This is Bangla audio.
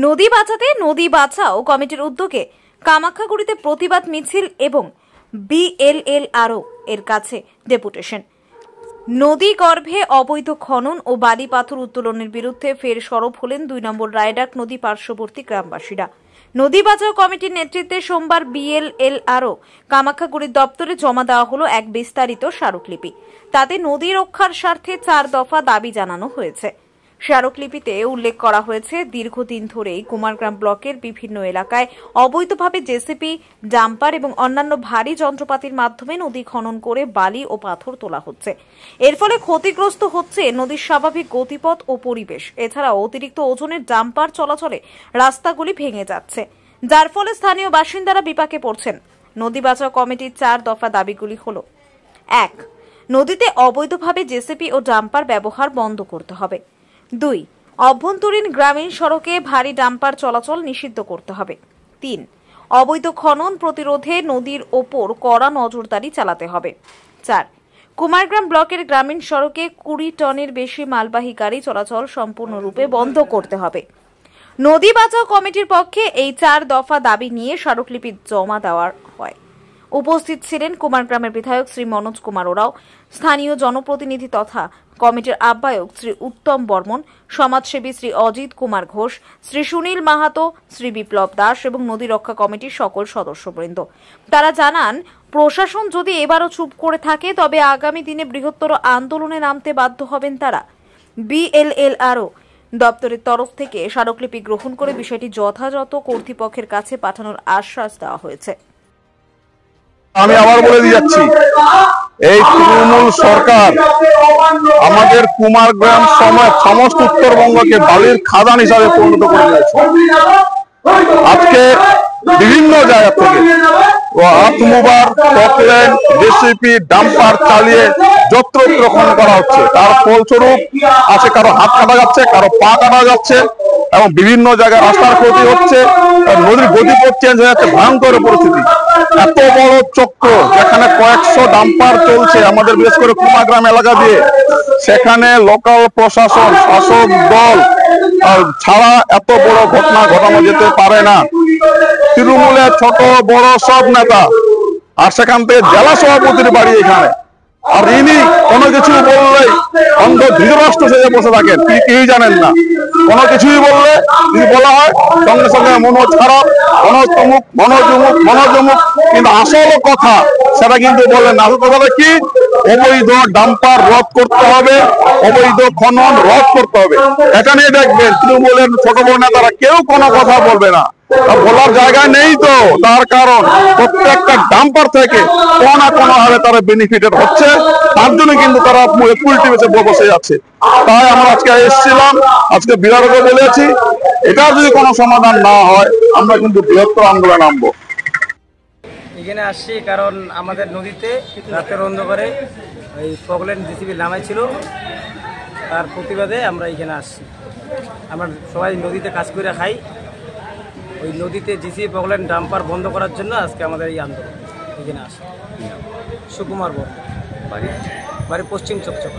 নদী বাঁচাতে নদী বাঁচাও কমিটির উদ্যোগে কামাখ্যাগুড়িতে প্রতিবাদ মিছিল এবং বিএলএলআরও এর কাছে ডেপুটেশন। নদী গর্ভে অবৈধ খনন ও বালি পাথর উত্তোলনের বিরুদ্ধে ফের সরব হলেন 2 নম্বর রায়ডাক নদী পার্শ্ববর্তী গ্রামবাসীরা। নদী বাঁচাও কমিটির নেতৃত্বে সোমবার বিএলএলআরও কামাখ্যাগুড়ির দপ্তরে জমা দেওয়া হলো এক বিস্তারিত স্মারকলিপি। তাতে নদী রক্ষার স্বার্থে 4 দফা দাবি জানানো হয়েছে। স্মারকলিপিতে উল্লেখ করা হয়েছে, দীর্ঘদিন ধরেই কুমারগ্রাম ব্লকের বিভিন্ন এলাকায় অবৈধভাবে জেসিপি, ডাম্পার এবং অন্যান্য ভারী যন্ত্রপাতির মাধ্যমে নদী খনন করে বালি ও পাথর তোলা হচ্ছে। এর ফলে ক্ষতিগ্রস্ত হচ্ছে নদীর স্বাভাবিক গতিপথ ও পরিবেশ। এছাড়াও অতিরিক্ত ওজনের ডাম্পার চলাচলে রাস্তাগুলি ভেঙে যাচ্ছে, যার ফলে স্থানীয় বাসিন্দারা বিপাকে পড়ছেন। নদী বাঁচাও কমিটির 4 দফা দাবিগুলি হল: 1. নদীতে অবৈধভাবে জেসিপি ও ডাম্পার ব্যবহার বন্ধ করতে হবে। 2. অভ্যন্তরীণ গ্রামীণ সড়কে ভারী ডাম্পার চলাচল নিষিদ্ধ করতে হবে। 3. অবৈধ খনন প্রতিরোধে নদীর ওপর কড়া নজরদারি চালাতে হবে। 4. কুমারগ্রাম ব্লকের গ্রামীণ সড়কে 20 টনের বেশি মালবাহী গাড়ি চলাচল সম্পূর্ণরূপে বন্ধ করতে হবে। নদী বাঁচাও কমিটির পক্ষে এই 4 দফা দাবি নিয়ে স্মারকলিপি জমা দেওয়া হয়। উপস্থিত ছিলেন কুমারগ্রামের বিধায়ক শ্রী মনোজ কুমার ওরাও, স্থানীয় জনপ্রতিনিধি তথা কমিটির আহ্বায়ক শ্রী উত্তম বর্মন, সমাজসেবী শ্রী অজিত কুমার ঘোষ, শ্রী সুনীল মাহাতো, শ্রী বিপ্লব দাস এবং নদী রক্ষা কমিটির সকল সদস্যবৃন্দ। তারা জানান, প্রশাসন যদি এবারও চুপ করে থাকে তবে আগামী দিনে বৃহত্তর আন্দোলনে নামতে বাধ্য হবেন তারা। বিএলএলআরও দপ্তরের তরফ থেকে স্মারকলিপি গ্রহণ করে বিষয়টি যথাযথ কর্তৃপক্ষের কাছে পাঠানোর আশ্বাস দেওয়া হয়েছে। আমি আবার বলে দিয়ে যাচ্ছি, এই তৃণমূল সরকার আমাদের কুমারগ্রাম সমস্ত উত্তরবঙ্গকে বালির খাদান হিসাবে পরিণত করে দিয়েছে। আজকে বিভিন্ন জায়গা থেকে আত্মবার, পকল্যান্ড, জেসিপি, ডাম্পার চালিয়ে যত্রতত্র খনন করা হচ্ছে। তার ফলস্বরূপ আছে কারো হাত কাটা যাচ্ছে, কারো পা কাটা যাচ্ছে এবং বিভিন্ন জায়গায় রাস্তার ক্ষতি হচ্ছে, নদীর গতিপথ চেঞ্জ হয়ে যাচ্ছে, ভয়ঙ্কর পরিস্থিতি। এত বড় চক্র যেখানে কয়েকশো ডাম্পার চলছে আমাদের বিশেষ করে কুমারগ্রাম এলাকা দিয়ে, সেখানে লোকাল প্রশাসন, শাসক দল ছাড়া এত বড় ঘটনা ঘটানো যেতে পারে না। তৃণমূলের ছোট বড় সব নেতা, আর সেখান থেকে জেলা সভাপতির বাড়ি এখানে, আর ইনি কোনো কিছু বললেই অন্ধ ধৃতরাষ্ট্র সেজে বসে থাকেন, কেউই জানেন না। কোনো কিছুই বললে যদি বলা হয় সঙ্গে সঙ্গে মনোজ খারাপ, মনোজ তমুক, মনোজ অমুক, মনোজ অমুক, কিন্তু আসল কথা সেটা কিন্তু বলেন না। আসল কথাটা কি? অবৈধ ডাম্পার রোধ করতে হবে, অবৈধ খনন রোধ করতে হবে। এটা নিয়ে দেখবেন তৃণমূলের ছোট বড় নেতারা কেউ কোনো কথা বলবে না, বলার জায়গা নেই। তো তার কারণ প্রত্যেকটা ডাম্পার থেকে কোনো না কোনো ভাবে তারা বেনিফিটেড হচ্ছে, তার জন্য কিন্তু তারা পুলটি বেঁচে বসে যাচ্ছে। তাই আমরা আজকে এসেছিলাম, আজকে বিরাটকে বলেছি, এটার যদি কোনো সমাধান না হয় আমরা কিন্তু বৃহত্তর আন্দোলনে নামবো। এখানে আসছি কারণ আমাদের নদীতে রাতের অন্ধকারে এই পকল্যান্ড জেসিবি নামাই ছিল, তার প্রতিবাদে আমরা এখানে আসছি। আমরা সবাই নদীতে কাজ করে খাই, ওই নদীতে জেসিবি, পকল্যান্ড, ডাম্পার বন্ধ করার জন্য আজকে আমাদের এই আন্দোলন। এখানে আসি। সুকুমার বর্মন, বাড়ি পশ্চিম চকচক।